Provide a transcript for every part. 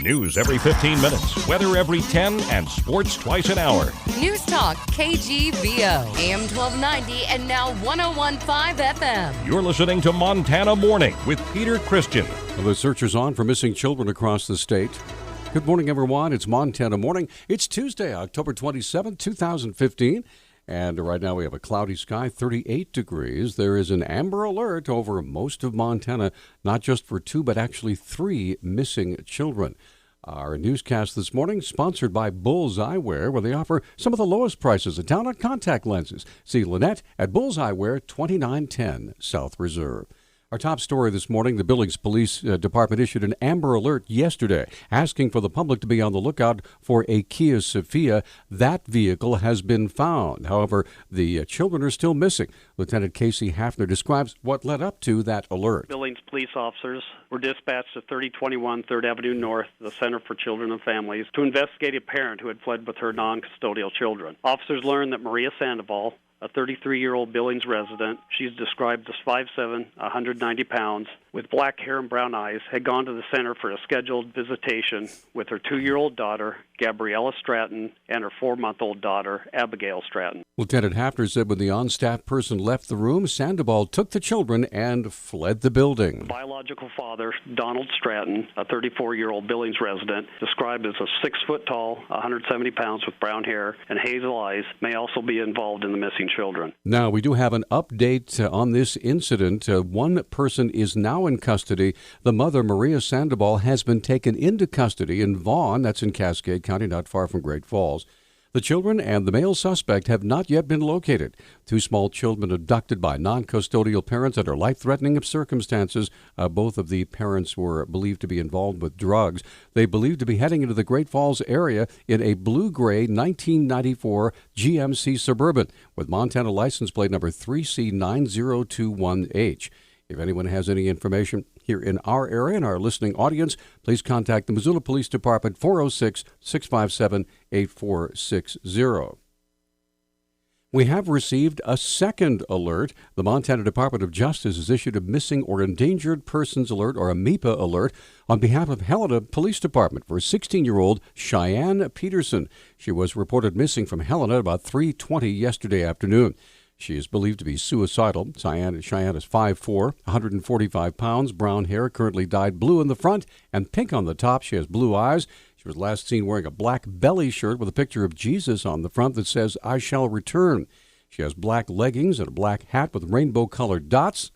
News every 15 minutes, weather every 10, and sports twice an hour. Newstalk, KGVO, AM 1290 and now 101.5 FM. You're listening to Montana Morning with Peter Christian. The search is on for missing children across the state. Good morning, everyone. It's Montana Morning. It's Tuesday, October 27, 2015. And right now we have a cloudy sky, 38 degrees. There is an amber alert over most of Montana, not just for 2, but actually 3 missing children. Our newscast this morning sponsored by Bulls Eyewear, where they offer some of the lowest prices in town on contact lenses. See Lynette at Bulls Eyewear, 2910 South Reserve. Our top story this morning, the Billings Police Department issued an amber alert yesterday asking for the public to be on the lookout for a Kia Sophia. That vehicle has been found. However, the children are still missing. Lieutenant Casey Hafner describes what led up to that alert. Billings police officers were dispatched to 3021 3rd Avenue North, the Center for Children and Families, to investigate a parent who had fled with her non-custodial children. Officers learned that Maria Sandoval, a 33-year-old Billings resident, she's described as 5'7", 190 pounds, with black hair and brown eyes, had gone to the center for a scheduled visitation with her 2-year-old daughter, Gabriella Stratton, and her 4-month-old daughter, Abigail Stratton. Lieutenant Hafner said when the on-staff person left the room, Sandoval took the children and fled the building. The biological father, Donald Stratton, a 34-year-old Billings resident, described as a 6-foot-tall, 170 pounds with brown hair and hazel eyes, may also be involved in the missing children. Now, we do have an update on this incident. One person is now in custody. The mother, Maria Sandoval, has been taken into custody in Vaughan, that's in Cascade County, not far from Great Falls. The children and the male suspect have not yet been located. 2 small children abducted by non-custodial parents under life-threatening circumstances. Both of the parents were believed to be involved with drugs. They believed to be heading into the Great Falls area in a blue-gray 1994 GMC Suburban with Montana license plate number 3C9021H. If anyone has any information here in our area and our listening audience, please contact the Missoula Police Department, 406-657-8460. We have received a second alert. The Montana Department of Justice has issued a missing or endangered persons alert, or a MEPA alert, on behalf of Helena Police Department for 16-year-old Cheyenne Peterson. She was reported missing from Helena about 3:20 yesterday afternoon. She is believed to be suicidal. Cheyenne is 5'4", 145 pounds, brown hair, currently dyed blue in the front and pink on the top. She has blue eyes. She was last seen wearing a black belly shirt with a picture of Jesus on the front that says, "I shall return." She has black leggings and a black hat with rainbow-colored dots.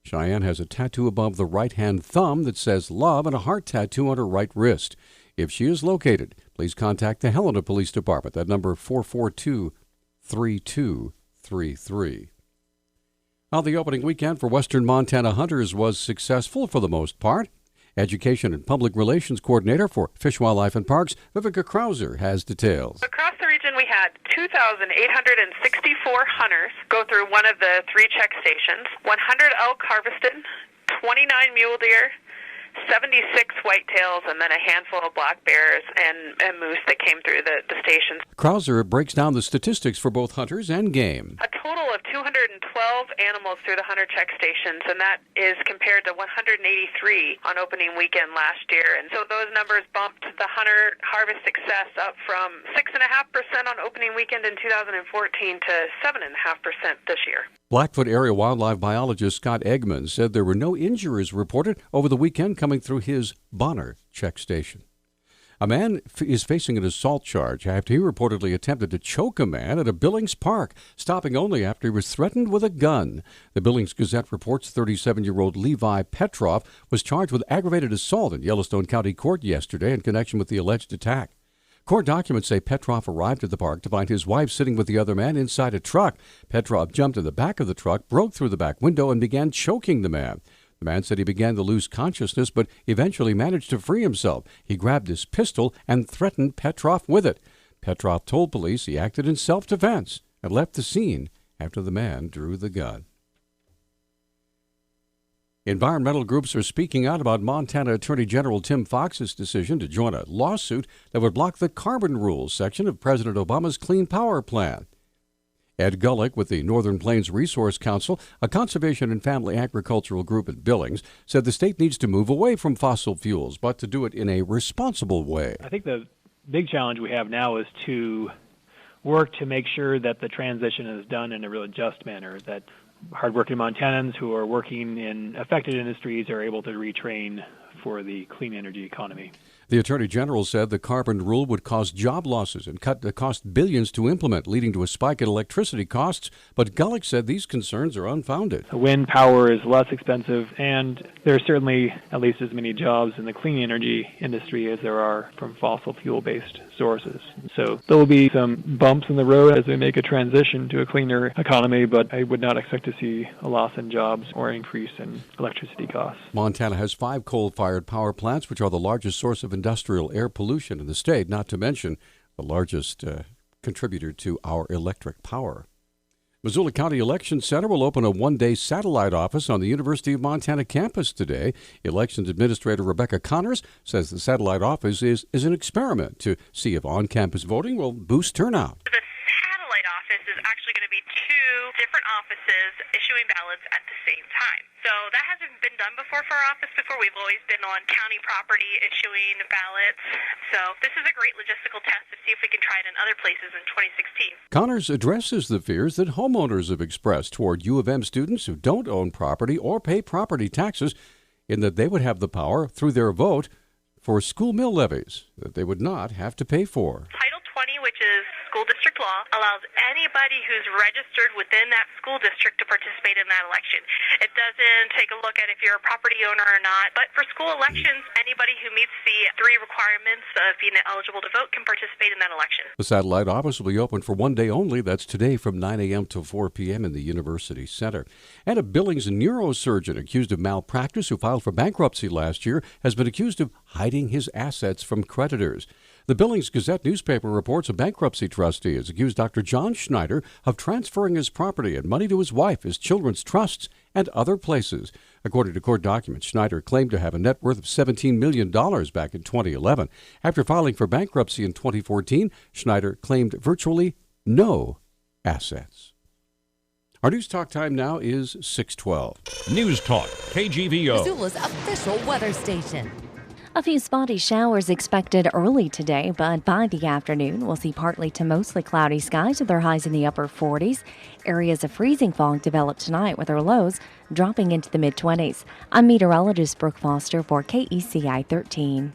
Cheyenne has a tattoo above the right-hand thumb that says love and a heart tattoo on her right wrist. If she is located, please contact the Helena Police Department. That number 442-3233. Now, the opening weekend for Western Montana hunters was successful for the most part. Education and Public Relations Coordinator for Fish, Wildlife, and Parks, Vivica Krauser, has details. Across the region, we had 2,864 hunters go through one of the 3 check stations, 100 elk harvested, 29 mule deer, 76 whitetails, and then a handful of black bears and moose that came through the stations. Krauser breaks down the statistics for both hunters and game. A total of 212 animals through the hunter check stations, and that is compared to 183 on opening weekend last year. And so those numbers bumped the hunter harvest success up from 6.5% on opening weekend in 2014 to 7.5% this year. Blackfoot area wildlife biologist Scott Eggman said there were no injuries reported over the weekend coming through his Bonner check station. A man is facing an assault charge after he reportedly attempted to choke a man at a Billings park, stopping only after he was threatened with a gun. The Billings Gazette reports 37-year-old Levi Petrov was charged with aggravated assault in Yellowstone County Court yesterday in connection with the alleged attack. Court documents say Petrov arrived at the park to find his wife sitting with the other man inside a truck. Petrov jumped in the back of the truck, broke through the back window, and began choking the man. The man said he began to lose consciousness, but eventually managed to free himself. He grabbed his pistol and threatened Petrov with it. Petrov told police he acted in self-defense and left the scene after the man drew the gun. Environmental groups are speaking out about Montana Attorney General Tim Fox's decision to join a lawsuit that would block the carbon rules section of President Obama's Clean Power Plan. Ed Gullick with the Northern Plains Resource Council, a conservation and family agricultural group in Billings, said the state needs to move away from fossil fuels, but to do it in a responsible way. I think the big challenge we have now is to work to make sure that the transition is done in a really just manner, that hardworking Montanans who are working in affected industries are able to retrain for the clean energy economy. The Attorney General said the carbon rule would cause job losses and cost billions to implement, leading to a spike in electricity costs. But Gullick said these concerns are unfounded. Wind power is less expensive, and there are certainly at least as many jobs in the clean energy industry as there are from fossil fuel-based sources. So there will be some bumps in the road as we make a transition to a cleaner economy, but I would not expect to see a loss in jobs or an increase in electricity costs. Montana has 5 coal-fired power plants, which are the largest source of industrial air pollution in the state, not to mention the largest contributor to our electric power. Missoula County Election Center will open a one-day satellite office on the University of Montana campus today. Elections Administrator Rebecca Connors says the satellite office is an experiment to see if on-campus voting will boost turnout. The satellite office is actually going to be 2 different offices issuing ballots at the same time. So that hasn't been done before for our office before. We've always been on county property issuing ballots. So this is a great logistical test to see if we can try it in other places in 2016. Connors addresses the fears that homeowners have expressed toward U of M students who don't own property or pay property taxes, in that they would have the power through their vote for school mill levies that they would not have to pay for. Title 20, which is school district law, allows anybody who's registered within that school district to participate in that election. It doesn't take a look at if you're a property owner or not, but for school elections, anybody who meets the 3 requirements of being eligible to vote can participate in that election. The satellite office will be open for one day only. That's today from 9 a.m. to 4 p.m. in the University Center. And a Billings neurosurgeon accused of malpractice who filed for bankruptcy last year has been accused of hiding his assets from creditors. The Billings Gazette newspaper reports a bankruptcy trustee has accused Dr. John Schneider of transferring his property and money to his wife, his children's trusts, and other places. According to court documents, Schneider claimed to have a net worth of $17 million back in 2011. After filing for bankruptcy in 2014, Schneider claimed virtually no assets. Our News Talk time now is 6:12. Newstalk, KGVO. Missoula's official weather station. A few spotty showers expected early today, but by the afternoon, we'll see partly to mostly cloudy skies with their highs in the upper 40s. Areas of freezing fog develop tonight with their lows dropping into the mid-20s. I'm meteorologist Brooke Foster for KECI 13.